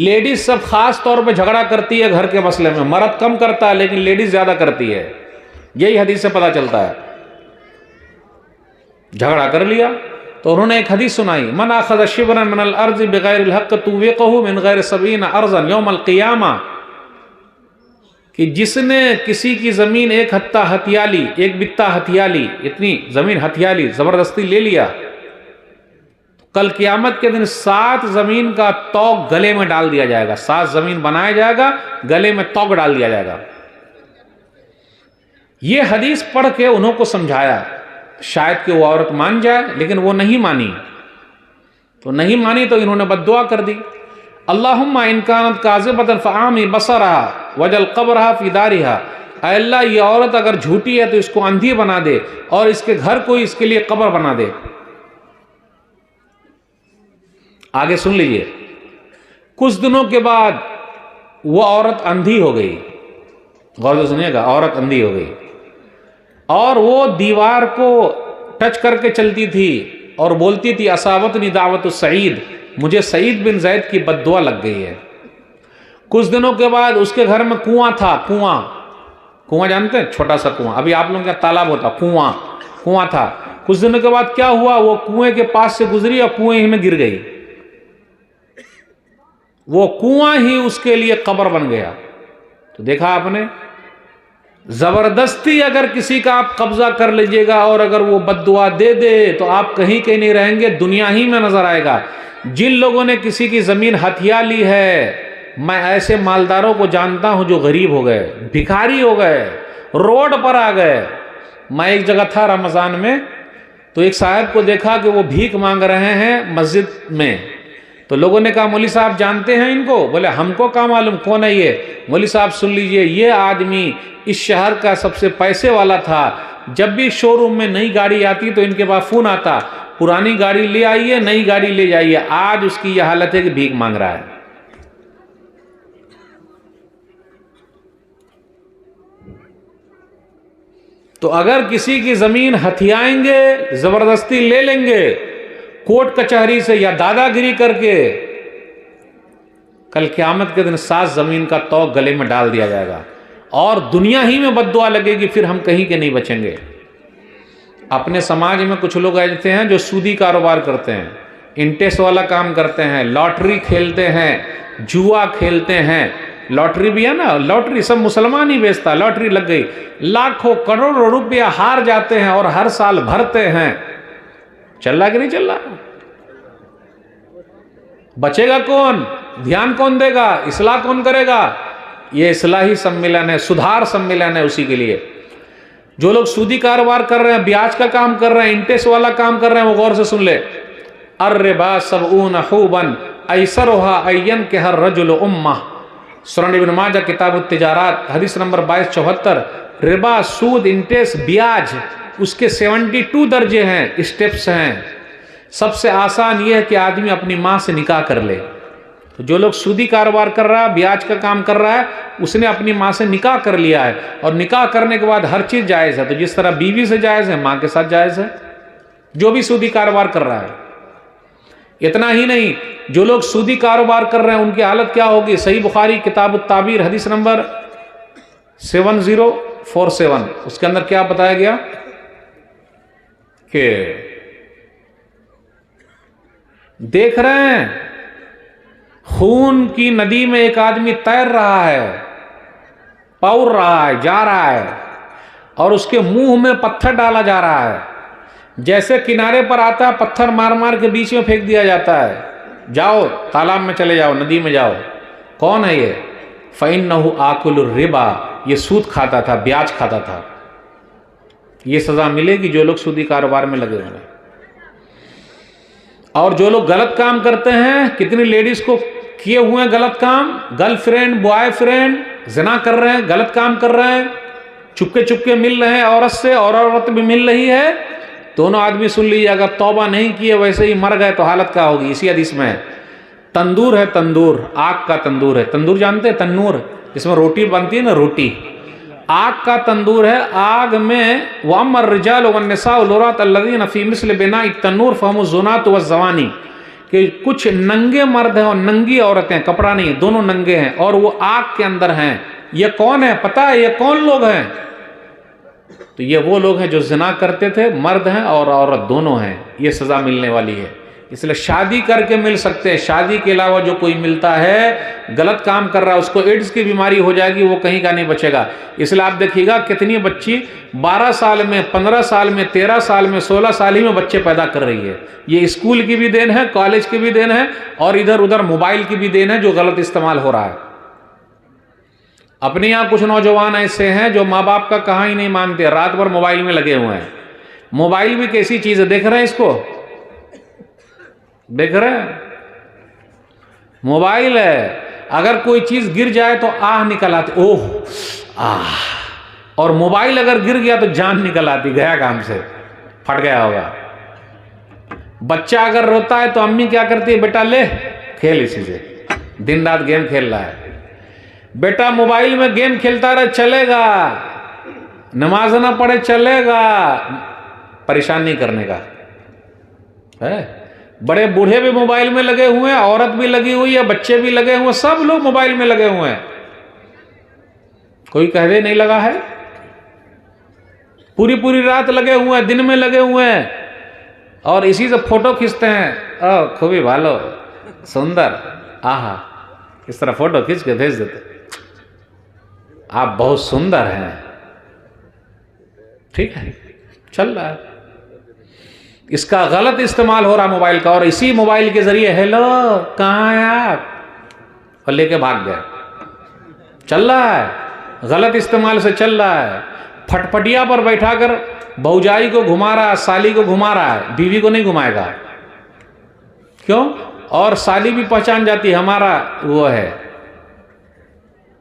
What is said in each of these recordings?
Ladies سب خاص طور پہ جھگڑا کرتی ہے گھر کے مسئلے میں، مرد کم کرتا ہے لیکن لیڈیز زیادہ کرتی ہے، یہی حدیث سے پتہ چلتا ہے۔ جھگڑا کر لیا تو انہوں نے ایک حدیث سنائی، من اخذ شبرا من الارض بغیر الحق طوقه من غیر 70 ارضا یوم القیامہ، کہ جس نے کسی کی زمین ایک ہتھا ہتھیا لی، ایک بتا ہتھیا لی، اتنی زمین ہتھیا لی، زبردستی لے لیا، کل قیامت کے دن 7 زمین کا توق گلے میں ڈال دیا جائے گا، 7 زمین بنایا جائے گا، گلے میں توق ڈال دیا جائے گا۔ یہ حدیث پڑھ کے انہوں کو سمجھایا، شاید کہ وہ عورت مان جائے، لیکن وہ نہیں مانی، تو نہیں مانی تو انہوں نے بد دعا کر دی، اللہم ان کانت کاذبۃ فاعمی بصرها وجل قبرها فی دارها، اے اللہ یہ عورت اگر جھوٹی ہے تو اس کو اندھی بنا دے اور اس کے گھر کو اس کے لیے قبر بنا دے۔ آگے سن لیجئے، کچھ دنوں کے بعد وہ عورت اندھی ہو گئی، غور سے سنیے گا، عورت اندھی ہو گئی اور وہ دیوار کو ٹچ کر کے چلتی تھی اور بولتی تھی اصابتنی دعوت السعید، مجھے سعید بن زید کی بد دعا لگ گئی ہے۔ کچھ دنوں کے بعد اس کے گھر میں کنواں تھا، کنواں جانتے ہیں، چھوٹا سا کنواں، ابھی آپ لوگوں کا تالاب ہوتا، کنواں تھا۔ کچھ دنوں کے بعد کیا ہوا، وہ کنویں کے پاس سے گزری اور کنویں ہی میں گر گئی، وہ کنواں ہی اس کے لیے قبر بن گیا۔ تو دیکھا آپ نے، زبردستی اگر کسی کا آپ قبضہ کر لیجئے گا اور اگر وہ بد دعا دے دے تو آپ کہیں نہیں رہیں گے، دنیا ہی میں نظر آئے گا۔ جن لوگوں نے کسی کی زمین ہتھیا لی ہے، میں ایسے مالداروں کو جانتا ہوں جو غریب ہو گئے، بھکاری ہو گئے، روڈ پر آ گئے۔ میں ایک جگہ تھا رمضان میں، تو ایک صاحب کو دیکھا کہ وہ بھیک مانگ رہے ہیں مسجد میں، تو لوگوں نے کہا مولوی صاحب جانتے ہیں ان کو؟ بولے ہم کو کیا معلوم کون ہے یہ؟ مولوی صاحب سن لیجئے، یہ آدمی اس شہر کا سب سے پیسے والا تھا، جب بھی شو روم میں نئی گاڑی آتی تو ان کے پاس فون آتا، پرانی گاڑی لے آئیے، نئی گاڑی لے جائیے۔ آج اس کی یہ حالت ہے کہ بھیک مانگ رہا ہے۔ تو اگر کسی کی زمین ہتھیائیں گے، زبردستی لے لیں گے کورٹ کچہری سے یا دادا گیری کر کے، کل قیامت کے دن 7 زمین کا توق گلے میں ڈال دیا جائے گا اور دنیا ہی میں بد دعا لگے گی، پھر ہم کہیں کے نہیں بچیں گے۔ اپنے سماج میں کچھ لوگ ایسے ہیں جو سودی کاروبار کرتے ہیں، انٹرسٹ والا کام کرتے ہیں، لاٹری کھیلتے ہیں، جوا کھیلتے ہیں۔ لاٹری بھی ہے نا، لاٹری سب مسلمان ہی بیچتا، لاٹری لگ گئی، لاکھوں کروڑوں روپیہ ہار جاتے ہیں اور ہر سال بھرتے ہیں۔ چل رہا کہ نہیں چل رہا؟ بچے گا کون؟ دھیان کون دے گا؟ اصلاح کون کرے گا؟ یہ اصلاحی سمیلن ہے، سدھار سمیلن ہے اسی کے لیے۔ جو لوگ سودی کاروبار کر رہے ہیں، بیاج کا کام کر رہے ہیں، انٹرسٹ والا کام کر رہے ہیں، وہ غور سے سن لے، الربا 70 حوبا ایسرها ان ينكح الرجل امه، سنن ابن ماجہ کتاب التجارات حدیث نمبر 2274۔ ربا، سود، انٹرسٹ، بیاج، اس کے 72 درجے ہیں، اسٹیپس ہیں۔ سب سے آسان یہ ہے کہ آدمی اپنی ماں سے نکاح کر لے۔ تو جو لوگ سودی کاروبار کر رہا ہے، بیاج کا کام کر رہا ہے، اس نے اپنی ماں سے نکاح کر لیا ہے، اور نکاح کرنے کے بعد ہر چیز جائز ہے۔ تو جس طرح بیوی سے جائز ہے، ماں کے ساتھ جائز ہے، جو بھی سودی کاروبار کر رہا ہے۔ اتنا ہی نہیں، جو لوگ سودی کاروبار کر رہے ہیں ان کی حالت کیا ہوگی؟ صحیح بخاری کتاب التعبیر حدیث نمبر 7047، اس کے اندر کیا بتایا گیا کہ دیکھ رہے ہیں خون کی ندی میں ایک آدمی تیر رہا ہے، پور رہا ہے، جا رہا ہے، اور اس کے منہ میں پتھر ڈالا جا رہا ہے۔ جیسے کنارے پر آتا ہے پتھر مار مار کے بیچ میں پھینک دیا جاتا ہے، جاؤ تالاب میں چلے جاؤ، ندی میں جاؤ۔ کون ہے یہ؟ فَإِنَّهُ آكُلُ الرِّبَا، یہ سود کھاتا تھا، بیاج کھاتا تھا۔ یہ سزا ملے گی جو لوگ سودی کاروبار میں لگے ہوئے ہیں۔ اور جو لوگ غلط کام کرتے ہیں، کتنی لیڈیز کو کیے ہوئے ہیں غلط کام، گرل فرینڈ، بوائے فرینڈ زنا کر رہے ہیں، غلط کام کر رہے ہیں، چپکے چپکے مل رہے ہیں عورت سے، اور عورت بھی مل رہی ہے، دونوں آدمی سن لیجیے، اگر توبہ نہیں کیے ویسے ہی مر گئے تو حالت کیا ہوگی؟ اسی حدیث میں تندور ہے، تندور، آگ کا تندور ہے، تندور جانتے ہیں؟ تنور جس میں روٹی بنتی ہے نا، روٹی، آگ کا تندور ہے، آگ میں وَأَمَّا الرِّجَالُ وَالنِّسَاءُ الْعُرَاةُ الَّذِينَ فِي مِثْلِ بِنَاءِ التَّنُّورِ فَهُمُ الزُّنَاةُ وَالزَّوَانِي، کہ کچھ ننگے مرد ہیں اور ننگی عورتیں، کپڑا نہیں، دونوں ننگے ہیں اور وہ آگ کے اندر ہیں. یہ کون ہے پتا ہے؟ یہ کون لوگ ہیں؟ تو یہ وہ لوگ ہیں جو زنا کرتے تھے، مرد ہیں اور عورت دونوں ہیں. یہ سزا ملنے والی ہے. اس لیے شادی کر کے مل سکتے ہیں، شادی کے علاوہ جو کوئی ملتا ہے غلط کام کر رہا ہے، اس کو ایڈز کی بیماری ہو جائے گی، وہ کہیں کا نہیں بچے گا. اس لیے آپ دیکھیے گا کتنی بچی 12 سال میں، 15 سال میں، 13 سال میں، 16 سال ہی میں بچے پیدا کر رہی ہے. یہ اسکول کی بھی دین ہے، کالج کی بھی دین ہے، اور ادھر ادھر موبائل کی بھی دین ہے جو غلط استعمال ہو رہا ہے. اپنے یہاں کچھ نوجوان ایسے ہیں جو ماں باپ کا کہاں ہی نہیں مانتے، رات بھر موبائل میں لگے ہوئے ہیں. موبائل بھی کیسی چیز ہے، دیکھ رہے ہیں اس کو؟ دیکھ رہے ہیں؟ موبائل ہے، اگر کوئی چیز گر جائے تو آہ نکل آتی، اوہ آہ. اور موبائل اگر گر گیا تو جان نکل آتی، گیا کام سے، پھٹ گیا ہوگا. بچہ اگر روتا ہے تو امی کیا کرتی ہے؟ بیٹا لے کھیل اسی سے. دن رات گیم کھیل رہا ہے بیٹا، موبائل میں گیم کھیلتا رہے چلے گا، نماز نہ پڑھے چلے گا، پریشان نہیں کرنے کا ہے. بڑے بوڑھے بھی موبائل میں لگے ہوئے ہیں، عورت بھی لگی ہوئی ہے، بچے بھی لگے ہوئے ہیں، سب لوگ موبائل میں لگے ہوئے ہیں. کوئی کہہ دے نہیں لگا ہے؟ پوری پوری رات لگے ہوئے ہیں، دن میں لگے ہوئے ہیں، اور اسی سے فوٹو کھینچتے ہیں. او خوبی بھالو سندر، آہا، اس طرح فوٹو کھینچ کے بھیج دیتے، آپ بہت سندر ہیں. ٹھیک ہے، چل رہا ہے. اس کا غلط استعمال ہو رہا موبائل کا، اور اسی موبائل کے ذریعے ہیلو کہاں ہیں آپ، اور لے کے بھاگ گئے. چل رہا ہے، غلط استعمال سے چل رہا ہے. پھٹ پٹیا پر بیٹھا کر بھوجائی کو گھما رہا ہے، سالی کو گھما رہا ہے، بیوی کو نہیں گھمائے گا. کیوں؟ اور سالی بھی پہچان جاتی ہمارا وہ ہے.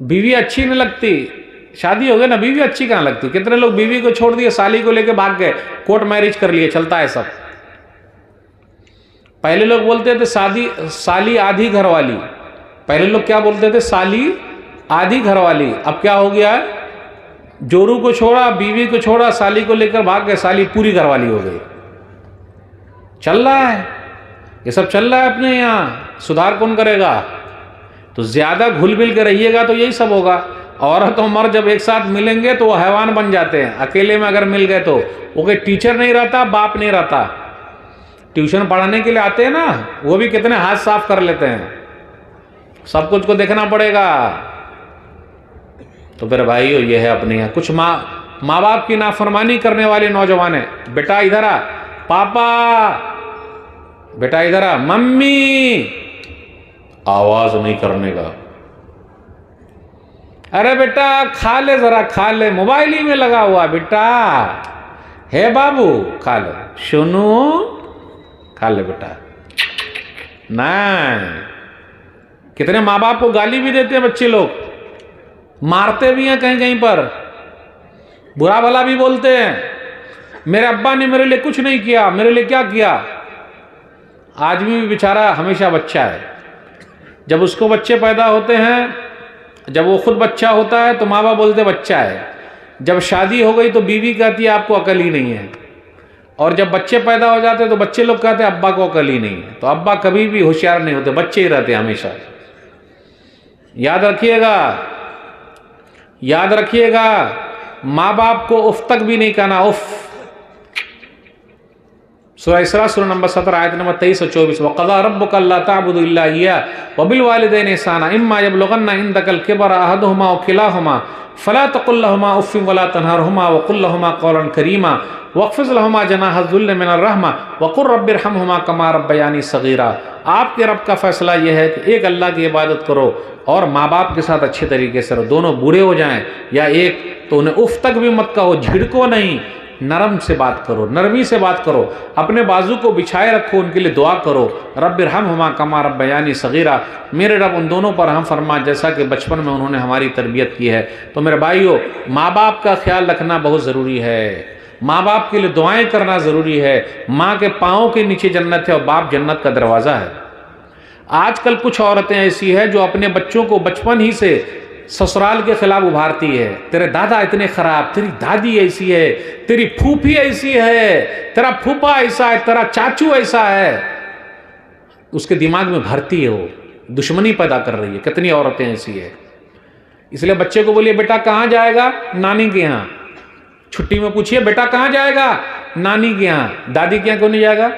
بیوی اچھی نہیں لگتی، شادی ہو گئی نا، بیوی اچھی کہاں لگتی. کتنے لوگ بیوی کو چھوڑ دیے، سالی کو لے کے بھاگ گئے، کورٹ میرج کر لیے، چلتا ہے سب. پہلے لوگ بولتے تھے سالی آدھی گھر والی. پہلے لوگ کیا بولتے تھے؟ سالی آدھی گھر والی. اب کیا ہو گیا ہے؟ جورو کو چھوڑا، بیوی کو چھوڑا، سالی کو لے کر بھاگ گئے، سالی پوری گھر والی ہو گئی. چل رہا ہے، یہ سب چل رہا ہے اپنے یہاں. سدھار کون کرے گا؟ تو زیادہ گھل مل کے رہیے گا تو یہی سب ہوگا. عورت اور مرد جب ایک ساتھ ملیں گے تو وہ حیوان بن جاتے ہیں. اکیلے میں اگر مل گئے تو وہ کوئی ٹیچر نہیں رہتا، باپ نہیں رہتا. ٹیوشن پڑھانے کے لیے آتے ہیں نا، وہ بھی کتنے ہاتھ صاف کر لیتے ہیں. سب کچھ کو دیکھنا پڑے گا. تو پھر بھائیو یہ ہے اپنے یہاں کچھ ماں باپ کی نافرمانی کرنے والے نوجوان ہیں. بیٹا ادھر آ، پاپا، بیٹا ادھر آ، ممی، آواز نہیں کرنے کا. ارے بیٹا کھا لے، ذرا کھا لے، موبائل ہی میں لگا ہوا. بیٹا ہے بابو، کھا لے. سنو، کھا لے بیٹا. نہیں، کتنے ماں باپ کو گالی بھی دیتے ہیں بچے لوگ، مارتے بھی ہیں کہیں کہیں پر، برا بھلا بھی بولتے ہیں. میرے ابا نے میرے لیے کچھ نہیں کیا، میرے لیے کیا کیا. آدمی بھی بیچارہ ہمیشہ بچہ ہے. جب اس کو بچے پیدا ہوتے ہیں، جب وہ خود بچہ ہوتا ہے تو ماں باپ بولتے بچہ ہے. جب شادی ہو گئی تو بیوی کہتی ہے آپ کو عقل ہی نہیں ہے. اور جب بچے پیدا ہو جاتے ہیں تو بچے لوگ کہتے ہیں ابا کو عقل ہی نہیں ہے. تو ابا کبھی بھی ہوشیار نہیں ہوتے، بچے ہی رہتے ہیں ہمیشہ. یاد رکھیے گا، یاد رکھیے گا، ماں باپ کو اف تک بھی نہیں کہنا، اف. سورہ اسراء سورہ نمبر 17 آیت نمبر 23 اور 24. وَقَضَىٰ رَبُّكَ أَلَّا تَعْبُدُوا إِلَّا إِيَّاهُ وَبِالْوَالِدَيْنِ إِحْسَانًا إِمَّا يَبْلُغَنَّ عِندَكَ الْكِبَرَ أَحَدُهُمَا أَوْ كِلَاهُمَا فَلَا تَقُل لَّهُمَا أُفٍّ وَلَا تَنْهَرْهُمَا وَقُل لَّهُمَا قَوْلًا كَرِيمًا وَاخْفِضْ لَهُمَا جَنَاحَ الذُّلِّ مِنَ الرَّحْمَةِ وَقُل رَّبِّ ارْحَمْهُمَا كَمَا رَبَّيَانِي صَغِيرًا. آپ کے رب کا فیصلہ یہ ہے کہ ایک اللہ کی عبادت کرو اور ماں باپ کے ساتھ اچھے طریقے سے رہو. دونوں بوڑھے ہو جائیں یا ایک تو انہیں اف تک بھی مت کہو، جھڑکو نہیں، نرم سے بات کرو، نرمی سے بات کرو، اپنے بازو کو بچھائے رکھو، ان کے لیے دعا کرو. رب ارحمہما کما ربیانی صغیرا، میرے رب ان دونوں پر رحم فرما جیسا کہ بچپن میں انہوں نے ہماری تربیت کی ہے. تو میرے بھائیو، ماں باپ کا خیال رکھنا بہت ضروری ہے. ماں باپ کے لیے دعائیں کرنا ضروری ہے. ماں کے پاؤں کے نیچے جنت ہے اور باپ جنت کا دروازہ ہے. آج کل کچھ عورتیں ایسی ہیں جو اپنے بچوں کو بچپن ہی سے سسرال کے خلاف ابھارتی ہے. تیرے دادا اتنے خراب، تیری دادی ایسی ہے، تیری پھوپھی ایسی ہے، تیرا پھوپا ایسا ہے، تیرا چاچو ایسا ہے. اس کے دماغ میں بھرتی ہے، وہ دشمنی پیدا کر رہی ہے. کتنی عورتیں ایسی ہیں. اس لیے بچے کو بولیے بیٹا کہاں جائے گا؟ نانی کے یہاں. چھٹی میں پوچھیے بیٹا کہاں جائے گا؟ نانی کے یہاں. دادی کے یہاں کیوں نہیں جائے گا؟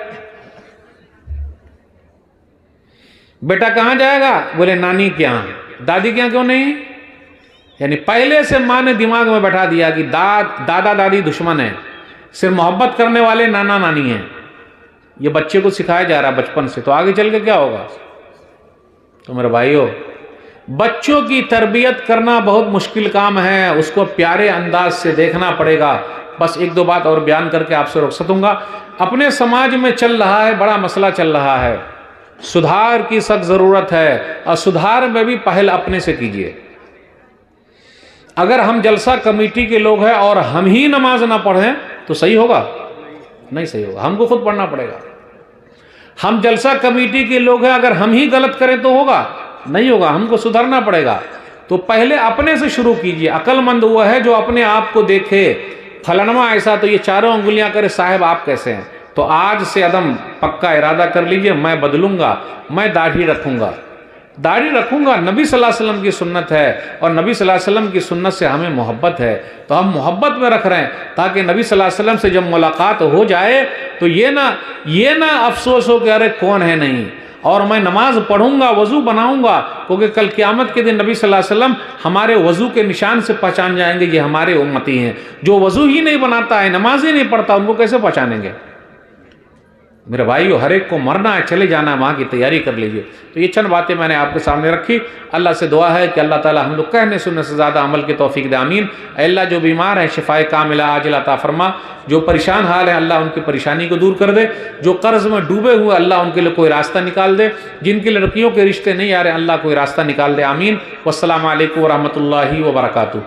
بیٹا کہاں جائے گا؟ بولے نانی کے یہاں. دادی کے یہاں کیوں نہیں؟ یعنی پہلے سے ماں نے دماغ میں بٹھا دیا کہ دادا دادی دشمن ہیں، صرف محبت کرنے والے نانا نانی ہیں. یہ بچے کو سکھایا جا رہا ہے بچپن سے، تو آگے چل کے کیا ہوگا؟ تو میرے بھائیو، بچوں کی تربیت کرنا بہت مشکل کام ہے. اس کو پیارے انداز سے دیکھنا پڑے گا. بس ایک دو بات اور بیان کر کے آپ سے رخصت ہوں گا. اپنے سماج میں چل رہا ہے، بڑا مسئلہ چل رہا ہے، سدھار کی سخت ضرورت ہے. اور سدھار میں بھی پہل اپنے سے کیجئے. اگر ہم جلسہ کمیٹی کے لوگ ہیں اور ہم ہی نماز نہ پڑھیں تو صحیح ہوگا؟ نہیں صحیح ہوگا. ہم کو خود پڑھنا پڑے گا. ہم جلسہ کمیٹی کے لوگ ہیں، اگر ہم ہی غلط کریں تو ہوگا؟ نہیں ہوگا. ہم کو سدھرنا پڑے گا. تو پہلے اپنے سے شروع کیجئے. عقل مند وہ ہے جو اپنے آپ کو دیکھے، فلانواں ایسا تو یہ چاروں انگلیاں کرے صاحب آپ کیسے ہیں. تو آج سے عدم پکا ارادہ کر لیجئے، میں بدلوں گا، میں داڑھی رکھوں گا. داڑھی رکھوں گا. نبی صلی اللہ علیہ وسلم کی سنت ہے، اور نبی صلی اللہ علیہ وسلم کی سنت سے ہمیں محبت ہے، تو ہم محبت میں رکھ رہے ہیں تاکہ نبی صلی اللہ علیہ وسلم سے جب ملاقات ہو جائے تو یہ نہ افسوس ہو کہ ارے کون ہے نہیں. اور میں نماز پڑھوں گا، وضو بناؤں گا، کیونکہ کل قیامت کے دن نبی صلی اللہ علیہ وسلم ہمارے وضو کے نشان سے پہچان جائیں گے یہ ہمارے امتی ہیں. جو وضو ہی نہیں بناتا ہے، نماز ہی نہیں پڑھتا، ان کو کیسے پہچانیں گے؟ میرے بھائیو، ہر ایک کو مرنا ہے، چلے جانا ہے، وہاں کی تیاری کر لیجئے. تو یہ چند باتیں میں نے آپ کے سامنے رکھی. اللہ سے دعا ہے کہ اللہ تعالی ہم لوگ کہنے سننے سے زیادہ عمل کی توفیق دے. آمین. اے اللہ، جو بیمار ہیں شفائے کاملہ عاجلہ عطا فرما. جو پریشان حال ہیں اللہ ان کی پریشانی کو دور کر دے. جو قرض میں ڈوبے ہوئے اللہ ان کے لیے کوئی راستہ نکال دے. جن کی لڑکیوں کے رشتے نہیں آ رہے اللہ کوئی راستہ نکال دے. آمین. والسلام علیکم ورحمۃ اللہ وبرکاتہ.